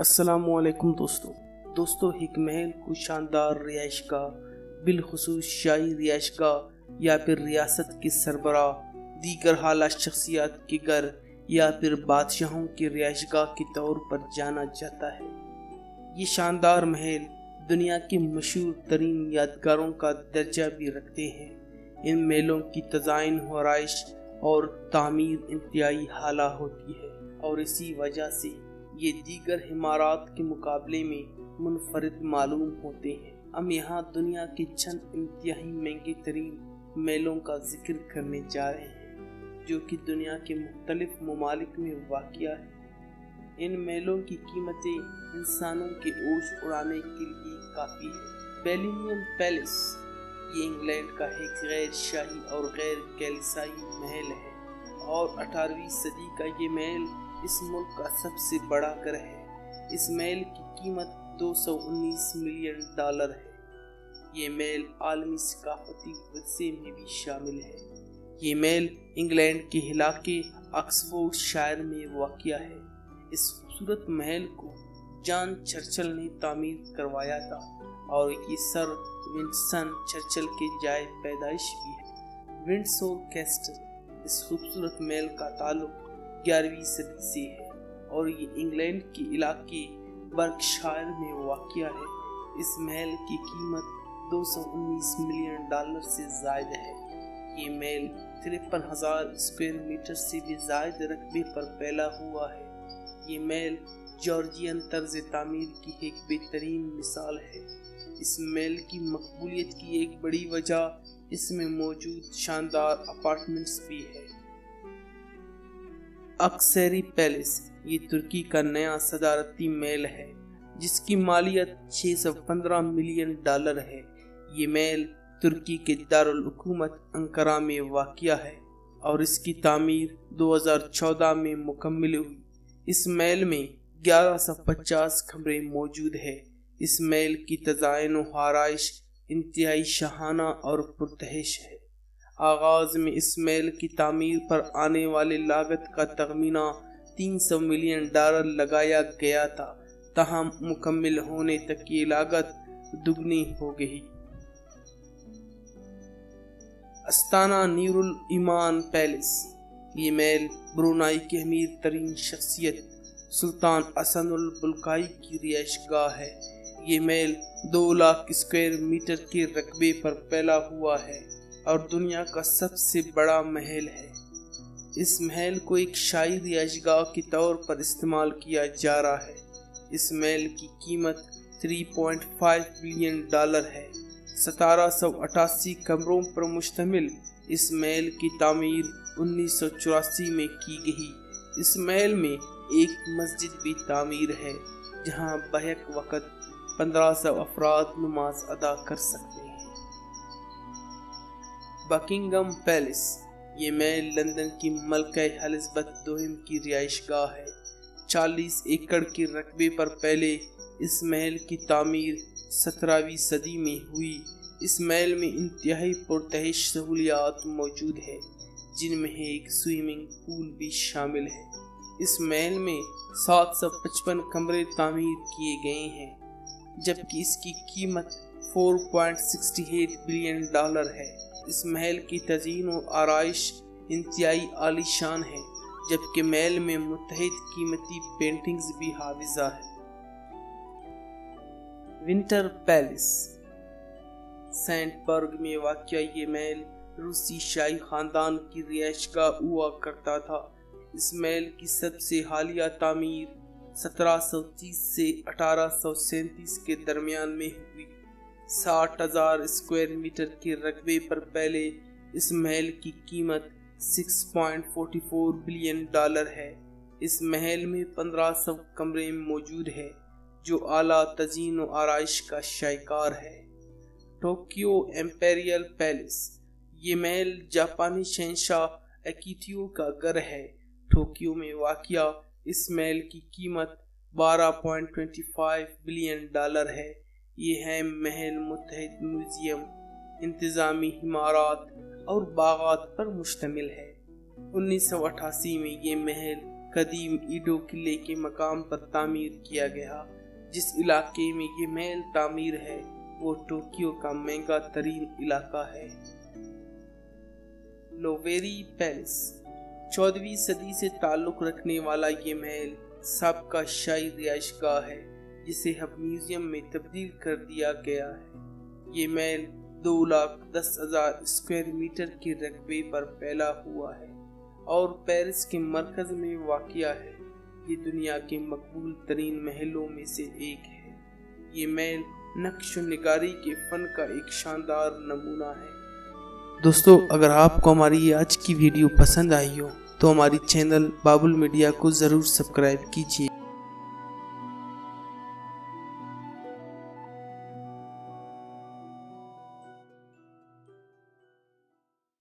السلام علیکم دوستو ایک محل کو شاندار رہائش گاہ، بالخصوص شاہی رہائش گاہ یا پھر ریاست کے سربراہ، دیگر اعلیٰ شخصیات کے گھر یا پھر بادشاہوں کے رہائش گاہ کے طور پر جانا جاتا ہے۔ یہ شاندار محل دنیا کے مشہور ترین یادگاروں کا درجہ بھی رکھتے ہیں۔ ان محلوں کی تزئین و آرائش اور تعمیر انتہائی اعلیٰ ہوتی ہے اور اسی وجہ سے یہ دیگر عمارات کے مقابلے میں منفرد معلوم ہوتے ہیں۔ ہم یہاں دنیا کے چند انتہائی مہنگے ترین محلوں کا ذکر کرنے جا رہے ہیں جو کہ دنیا کے مختلف ممالک میں واقع ہے۔ ان محلوں کی قیمتیں انسانوں کے ہوش اڑانے کے لیے کافی ہے۔ بیلنگھم پیلس یہ انگلینڈ کا ایک غیر شاہی اور غیر کلیسائی محل ہے اور 18ویں صدی کا یہ محل اس ملک کا سب سے بڑا گھر ہے۔ اس محل کی قیمت $219 ملین ہے۔ یہ محل عالمی ثقافتی ورثے میں بھی شامل ہے۔ یہ محل انگلینڈ کے علاقے آکسفورڈ شائر میں واقع ہے۔ اس خوبصورت محل کو جان چرچل نے تعمیر کروایا تھا اور یہ سر ونسٹن چرچل کے جائے پیدائش بھی ہے۔ ونڈسور کیسٹل اس خوبصورت محل کا تعلق 11ویں صدی سے ہے اور یہ انگلینڈ کے علاقے برکشائر میں واقع ہے۔ اس محل کی قیمت $219 ملین سے زائد ہے۔ یہ محل 53,000 اسکوائر میٹر سے بھی زائد رقبے پر پھیلا ہوا ہے۔ یہ محل جارجین طرز تعمیر کی ایک بہترین مثال ہے۔ اس محل کی مقبولیت کی ایک بڑی وجہ اس میں موجود شاندار اپارٹمنٹس بھی ہے۔ اکسیری پیلس یہ ترکی کا نیا صدارتی محل ہے جس کی مالیت $615 ملین ہے۔ یہ محل ترکی کے دارالحکومت انقرہ میں واقع ہے اور اس کی تعمیر 2014 میں مکمل ہوئی۔ اس محل میں 1150 کمرے موجود ہیں۔ اس محل کی تزئین و آرائش انتہائی شاہانہ اور پرتعش ہے۔ آغاز میں اس محل کی تعمیر پر آنے والی لاگت کا تخمینہ $300 ملین لگایا گیا تھا، تاہم مکمل ہونے تک یہ لاگت دگنی ہو گئی۔ استانا نور الایمان پیلس یہ محل برونائی کی امیر ترین شخصیت سلطان حسن البلقائی کی رہائش گاہ ہے۔ یہ محل 2 لاکھ اسکوائر میٹر کے رقبے پر پھیلا ہوا ہے اور دنیا کا سب سے بڑا محل ہے۔ اس محل کو ایک شاہی رہائش گاہ کے طور پر استعمال کیا جا رہا ہے۔ اس محل کی قیمت $3.5 بلین ہے۔ 1788 کمروں پر مشتمل اس محل کی تعمیر 1984 میں کی گئی۔ اس محل میں ایک مسجد بھی تعمیر ہے جہاں بیک وقت 1500 افراد نماز ادا کر سکتے ہیں۔ بکنگھم پیلس یہ محل لندن کی ملکہ الزبتھ دوم کی رہائش گاہ ہے۔ 40 ایکڑ کے رقبے پر پھیلے اس محل کی تعمیر 17ویں صدی میں ہوئی۔ اس محل میں انتہائی پرتعش سہولیات موجود ہیں جن میں ایک سوئمنگ پول بھی شامل ہے۔ اس محل میں 755 کمرے تعمیر کیے گئے ہیں جبکہ اس کی قیمت $4.68 بلین ہے۔ اس محل کی تزئین و آرائش انتہائی عالی شان ہے جبکہ محل میں متعدد قیمتی پینٹنگز بھی حافظہ ہے۔ ونٹر پیلس سینٹ برگ میں واقع یہ محل روسی شاہی خاندان کی رہائش گاہ ہوا کرتا تھا۔ اس محل کی سب سے حالیہ تعمیر 1730 سے 1837 کے درمیان میں ہوئی۔ 60,000 اسکوائر میٹر کے رقبے پر پھیلے اس محل کی قیمت $6.44 بلین ہے۔ اس محل میں 1500 کمرے موجود ہیں جو اعلیٰ تزئین و آرائش کا شاہکار ہے۔ ٹوکیو امپیریل پیلس یہ محل جاپانی شہنشاہ اکیہیتو کا گھر ہے۔ ٹوکیو میں واقع اس محل کی قیمت $12.25 بلین ہے۔ یہ اہم محل متعدد میوزیم، انتظامی عمارات اور باغات پر مشتمل ہے۔ 1988 میں یہ محل قدیم ایڈو قلعے کے مقام پر تعمیر کیا گیا۔ جس علاقے میں یہ محل تعمیر ہے وہ ٹوکیو کا مہنگا ترین علاقہ ہے۔ لوویری پیلس 14ویں صدی سے تعلق رکھنے والا یہ محل سابقہ شاہی رہائش گاہ ہے جسے اب میوزیم میں تبدیل کر دیا گیا ہے۔ یہ محل 2,10,000 اسکوائر میٹر کے رقبے پر پھیلا ہوا ہے اور پیرس کے مرکز میں واقع ہے۔ یہ دنیا کے مقبول ترین محلوں میں سے ایک ہے۔ یہ محل نقش و نگاری کے فن کا ایک شاندار نمونہ ہے۔ دوستو، اگر آپ کو ہماری آج کی ویڈیو پسند آئی ہو تو ہماری چینل بابل میڈیا کو ضرور سبسکرائب کیجیے۔